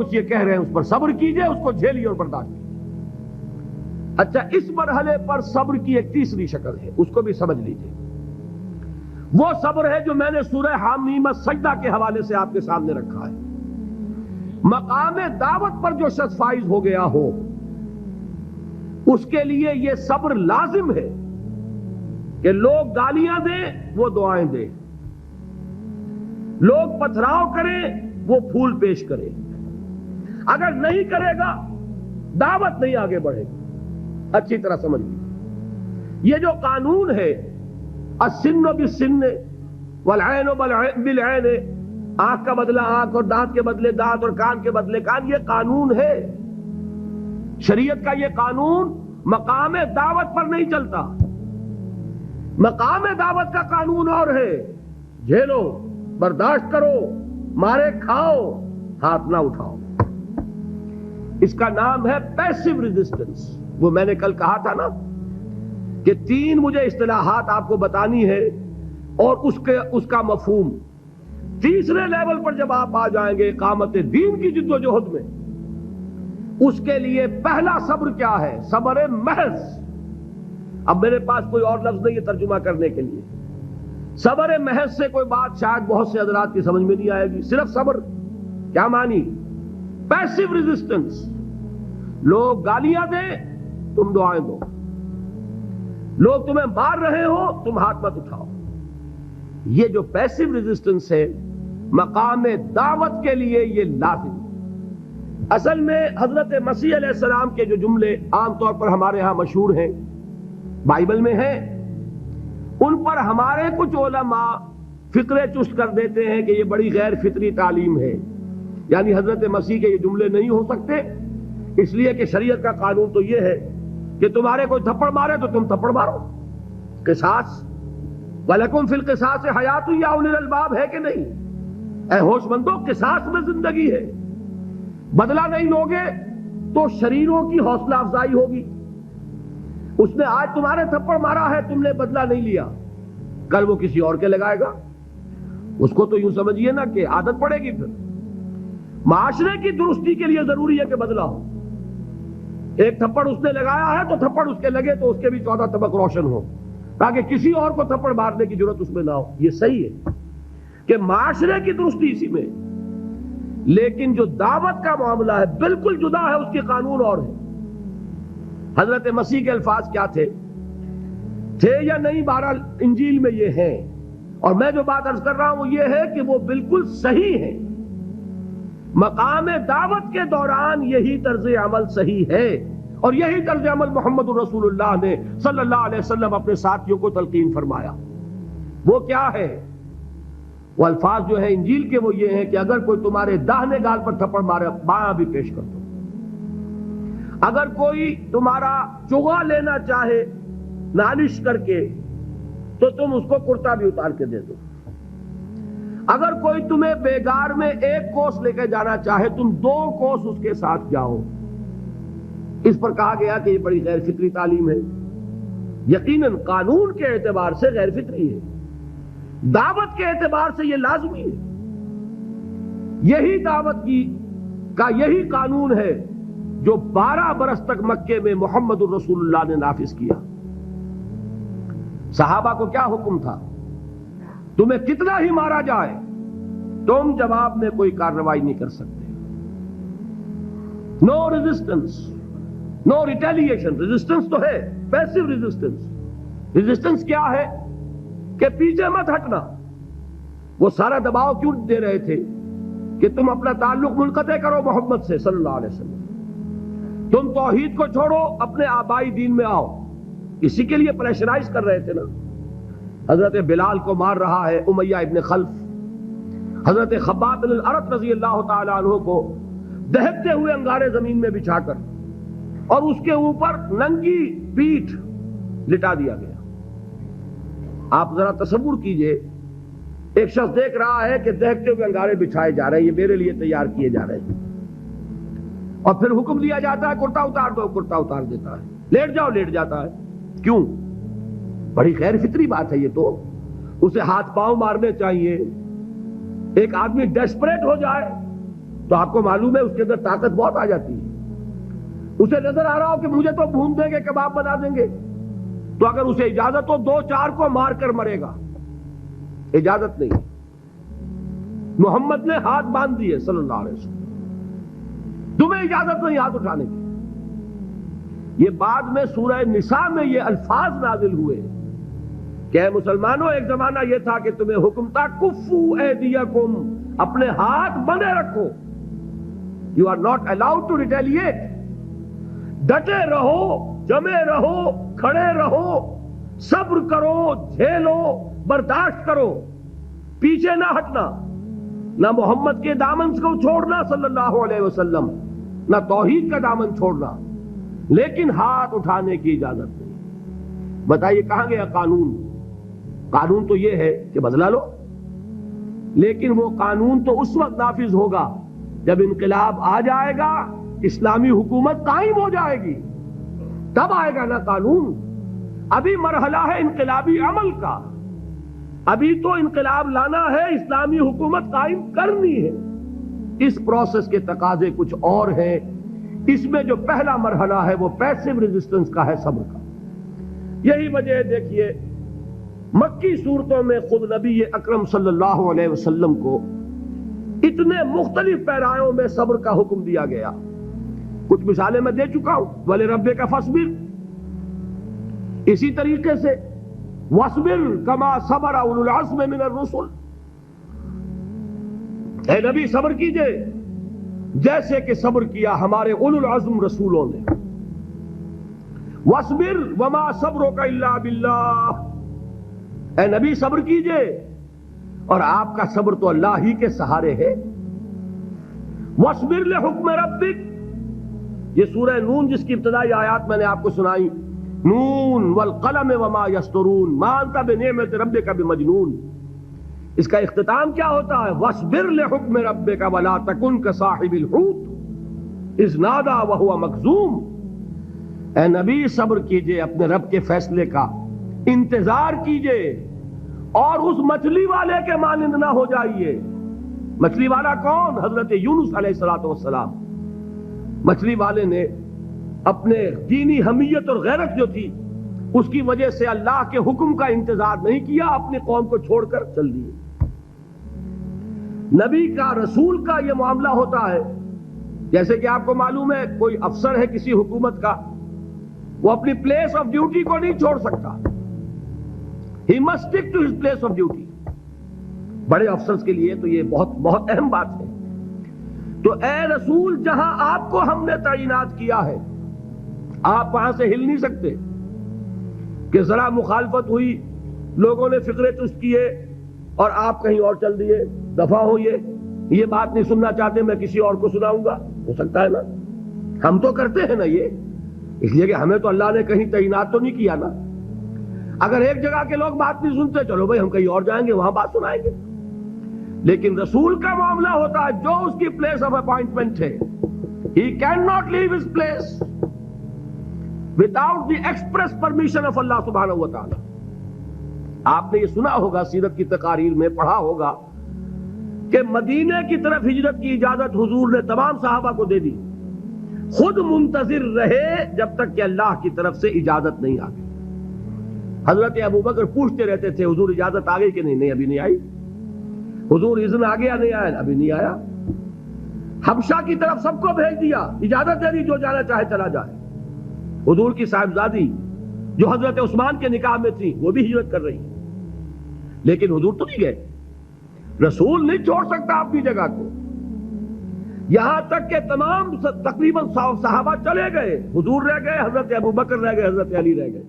کچھ یہ کہہ رہے ہیں اس پر صبر کیجئے، اس کو جھیلیے اور برداشت کیجئے۔ اچھا، اس مرحلے پر صبر کی ایک تیسری شکل ہے، اس کو بھی سمجھ لیجئے۔ وہ صبر ہے جو میں نے سورہ حامیم السجدہ کے حوالے سے آپ کے سامنے رکھا ہے۔ مقام دعوت پر جو شخص فائز ہو گیا ہو اس کے لیے یہ صبر لازم ہے کہ لوگ گالیاں دیں وہ دعائیں دیں، لوگ پتھراؤ کریں وہ پھول پیش کرے، اگر نہیں کرے گا دعوت نہیں آگے بڑھے گی۔ اچھی طرح سمجھ لیجیے، یہ جو قانون ہے السن بالسن والعین بالعین، آنکھ کا بدلہ آنکھ اور دانت کے بدلے دانت اور کان کے بدلے کان، یہ قانون ہے شریعت کا۔ یہ قانون مقام دعوت پر نہیں چلتا۔ مقام دعوت کا قانون اور ہے، جھیلو، برداشت کرو، مارے کھاؤ، ہاتھ نہ اٹھاؤ۔ اس کا نام ہے پیسو ریزسٹنس۔ وہ میں نے کل کہا تھا نا کہ تین مجھے اصطلاحات آپ کو بتانی ہے اور اس کا مفہوم۔ تیسرے لیول پر جب آپ آ جائیں گے اقامت دین کی جد و جہد میں، اس کے لیے پہلا صبر کیا ہے؟ صبر محض۔ اب میرے پاس کوئی اور لفظ نہیں ہے ترجمہ کرنے کے لیے۔ صبر محض سے کوئی بات شاید بہت سے حضرات کی سمجھ میں نہیں آئے گی۔ صرف صبر کیا مانی؟ Passive resistance. لوگ گالیاں دیں تم دعائیں دو، لوگ تمہیں مار رہے ہو تم ہاتھ مت اٹھاؤ۔ یہ جو پیسو ریزسٹنس ہے مقام دعوت کے لیے یہ لازم۔ اصل میں حضرت مسیح علیہ السلام کے جو جملے عام طور پر ہمارے ہاں مشہور ہیں، بائبل میں ہیں، ان پر ہمارے کچھ علماء فکرے چست کر دیتے ہیں کہ یہ بڑی غیر فطری تعلیم ہے، یعنی حضرت مسیح کے یہ جملے نہیں ہو سکتے، اس لیے کہ شریعت کا قانون تو یہ ہے کہ تمہارے کوئی تھپڑ مارے تو تم تھپڑ مارو۔ قصاص، وَلَكُمْ فِي الْقِصَاصِ حَيَاتٌ يَا أُولِي الْأَلْبَابِ، ہے کہ نہیں؟ اے ہوش مندو، قصاص میں زندگی ہے۔ بدلہ نہیں لوگے تو شریروں کی حوصلہ افزائی ہوگی۔ اس نے آج تمہارے تھپڑ مارا ہے، تم نے بدلہ نہیں لیا، کل وہ کسی اور کے لگائے گا۔ اس کو تو یوں سمجھیے نا کہ عادت پڑے گی۔ پھر معاشرے کی درستی کے لیے ضروری ہے کہ بدلہ ہو۔ ایک تھپڑ اس نے لگایا ہے تو تھپڑ اس کے لگے تو اس کے بھی 14 طبق روشن ہو، تاکہ کسی اور کو تھپڑ مارنے کی ضرورت اس میں نہ ہو۔ یہ صحیح ہے کہ معاشرے کی درستی اسی میں، لیکن جو دعوت کا معاملہ ہے بالکل جدا ہے، اس کے قانون اور ہے۔ حضرت مسیح کے الفاظ کیا تھے یا نہیں؟ بہرحال انجیل میں یہ ہیں، اور میں جو بات عرض کر رہا ہوں وہ یہ ہے کہ وہ بالکل صحیح ہے۔ مقام دعوت کے دوران یہی طرز عمل صحیح ہے، اور یہی طرز عمل محمد الرسول اللہ نے صلی اللہ علیہ وسلم اپنے ساتھیوں کو تلقین فرمایا۔ وہ کیا ہے؟ وہ الفاظ جو ہے انجیل کے وہ یہ ہیں کہ اگر کوئی تمہارے داہنے گال پر تھپڑ مارے بایاں بھی پیش کر دو۔ اگر کوئی تمہارا چغا لینا چاہے نالش کر کے تو تم اس کو کرتا بھی اتار کے دے دو۔ اگر کوئی تمہیں بیگار میں 1 کوس لے کے جانا چاہے تم 2 کوس اس کے ساتھ جاؤ۔ اس پر کہا گیا کہ یہ بڑی غیر فطری تعلیم ہے۔ یقیناً قانون کے اعتبار سے غیر فطری ہے، دعوت کے اعتبار سے یہ لازمی ہے۔ یہی دعوت کا یہی قانون ہے جو 12 برس تک مکے میں محمد الرسول اللہ نے نافذ کیا۔ صحابہ کو کیا حکم تھا؟ تمہیں کتنا ہی مارا جائے تم جواب میں کوئی کارروائی نہیں کر سکتے۔ نو ریزسٹنس، نو ریٹیلیشن۔ ریزسٹنس تو ہے، پیسو ریزسٹنس۔ ریزسٹنس کیا ہے؟ کہ پیچھے مت ہٹنا۔ وہ سارا دباؤ کیوں دے رہے تھے؟ کہ تم اپنا تعلق منقطع کرو محمد سے صلی اللہ علیہ وسلم، تم توحید کو چھوڑو، اپنے آبائی دین میں آؤ۔ اسی کے لیے پریشرائز کر رہے تھے نا۔ حضرت بلال کو مار رہا ہے امیہ ابن خلف، حضرت خباب بن الارت رضی اللہ تعالی عنہ کو دہکتے ہوئے انگارے زمین میں بچھا کر اور اس کے اوپر ننگی پیٹھ لٹا دیا گیا۔ آپ ذرا تصور کیجئے، ایک شخص دیکھ رہا ہے کہ دہکتے ہوئے انگارے بچھائے جا رہے ہیں، یہ میرے لیے تیار کیے جا رہے ہیں، اور پھر حکم دیا جاتا ہے کرتا اتار دو، کرتا اتار دیتا ہے، لیٹ جاؤ، لیٹ جاتا ہے۔ کیوں؟ بڑی غیر فطری بات ہے یہ تو۔ اسے ہاتھ پاؤں مارنے چاہیے۔ ایک آدمی ڈیسپریٹ ہو جائے تو آپ کو معلوم ہے اس کے اندر طاقت بہت آ جاتی ہے. اسے نظر آ رہا ہو کہ مجھے تو بھون دیں گے, کباب بنا دیں گے, تو اگر اسے اجازت ہو 2-4 کو مار کر مرے گا. اجازت نہیں. محمد نے ہاتھ باندھ دیے صلی اللہ علیہ وسلم, تمہیں اجازت نہیں ہاتھ اٹھانے کی. یہ بعد میں سورہ نساء میں یہ الفاظ نازل ہوئے کہ اے مسلمانوں, ایک زمانہ یہ تھا کہ تمہیں حکم تھا کفو ایدیکم, اپنے ہاتھ بندے رکھو. You are not allowed to retaliate. ڈٹے رہو, جمے رہو, کھڑے رہو, صبر کرو, جھیلو, برداشت کرو, پیچھے نہ ہٹنا. نہ محمد کے دامن کو چھوڑنا صلی اللہ علیہ وسلم, نہ توحید کا دامن چھوڑنا, لیکن ہاتھ اٹھانے کی اجازت نہیں. بتائیے کہاں گیا قانون؟ قانون تو یہ ہے کہ بدلا لو, لیکن وہ قانون تو اس وقت نافذ ہوگا جب انقلاب آ جائے گا, اسلامی حکومت قائم ہو جائے گی, تب آئے گا نا قانون. ابھی مرحلہ ہے انقلابی عمل کا, ابھی تو انقلاب لانا ہے, اسلامی حکومت قائم کرنی ہے. اس پروسیس کے تقاضے کچھ اور ہیں. اس میں جو پہلا مرحلہ ہے وہ پیسو ریزسٹنس کا ہے, صبر کا. یہی وجہ ہے, دیکھیے مکی صورتوں میں خود نبی اکرم صلی اللہ علیہ وسلم کو اتنے مختلف پیرایوں میں صبر کا حکم دیا گیا. کچھ مثالیں میں دے چکا ہوں. وَلِرَبِّكَ فَاصْبِرْ, اسی طریقے سے وَاصْبِرْ كَمَا صَبَرَ أُولُو الْعَزْمِ مِنَ الرُّسُلِ, اے نبی صبر کیجئے جیسے کہ صبر کیا ہمارے اولو العزم رسولوں نے. وَاصْبِرْ وَمَا صَبْرُكَ إِلَّا بِاللَّهِ, اے نبی صبر کیجئے اور آپ کا صبر تو اللہ ہی کے سہارے ہے. وَاصْبِرْ لِحُكْمِ رَبِّكَ, یہ سورہ نون جس کی ابتدائی آیات میں نے آپ کو سنائی, نون والقلم وما یسطرون ما انت بنعمت ربک بمجنون, اس کا اختتام کیا ہوتا ہے؟ وَاصْبِرْ لِحُكْمِ رَبِّكَ وَلَا تَكُنْ كَصَاحِبِ الْحُوتِ إِذْ نَادَىٰ وَهُوَ مَكْظُومٌ, اے نبی صبر کیجئے اپنے رب کے فیصلے کا, انتظار کیجئے اور اس مچھلی والے کے مانند نہ ہو جائیے. مچھلی والا کون؟ حضرت یونس علیہ السلام. مچھلی والے نے اپنے دینی حمیت اور غیرت جو تھی اس کی وجہ سے اللہ کے حکم کا انتظار نہیں کیا, اپنی قوم کو چھوڑ کر چل دیے. نبی کا, رسول کا یہ معاملہ ہوتا ہے جیسے کہ آپ کو معلوم ہے کوئی افسر ہے کسی حکومت کا, وہ اپنی پلیس آف ڈیوٹی کو نہیں چھوڑ سکتا. He must stick to his place of duty. بڑے افسرز کے لیے تو یہ بہت بہت اہم بات ہے. تو اے رسول, جہاں آپ کو ہم نے تعینات کیا ہے آپ وہاں سے ہل نہیں سکتے. کہ ذرا مخالفت ہوئی, لوگوں نے فقرے چست کیے اور آپ کہیں اور چل دیے, دفع ہوئیے, یہ بات نہیں سننا چاہتے, میں کسی اور کو سناؤں گا. ہو سکتا ہے نا, ہم تو کرتے ہیں نا یہ, اس لیے کہ ہمیں تو اللہ نے کہیں تعینات تو نہیں کیا نا. اگر ایک جگہ کے لوگ بات نہیں سنتے, چلو بھائی ہم کہیں اور جائیں گے, وہاں بات سنائیں گے. لیکن رسول کا معاملہ ہوتا ہے جو اس کی پلیس آف اپوائنٹمنٹ ہے, he cannot leave his place without the express permission of Allah subhanahu wa ta'ala. آپ نے یہ سنا ہوگا, سیرت کی تقاریر میں پڑھا ہوگا کہ مدینے کی طرف ہجرت کی اجازت حضور نے تمام صحابہ کو دے دی, خود منتظر رہے جب تک کہ اللہ کی طرف سے اجازت نہیں آ گئی. حضرت ابوبکر پوچھتے رہتے تھے حضور اجازت آ گئی کہ نہیں؟ نہیں ابھی نہیں آئی. حضور اذن آ گیا؟ نہیں آیا, ابھی نہیں آیا. حبشہ کی طرف سب کو بھیج دیا, اجازت دے دی جو جانا چاہے چلا جائے. حضور کی صاحبزادی جو حضرت عثمان کے نکاح میں تھی وہ بھی ہجرت کر رہی, لیکن حضور تو نہیں گئے. رسول نہیں چھوڑ سکتا اپنی جگہ کو. یہاں تک کہ تمام تقریباً صحابہ چلے گئے, حضور رہ گئے, حضرت ابوبکر رہ گئے, حضرت علی رہ گئے.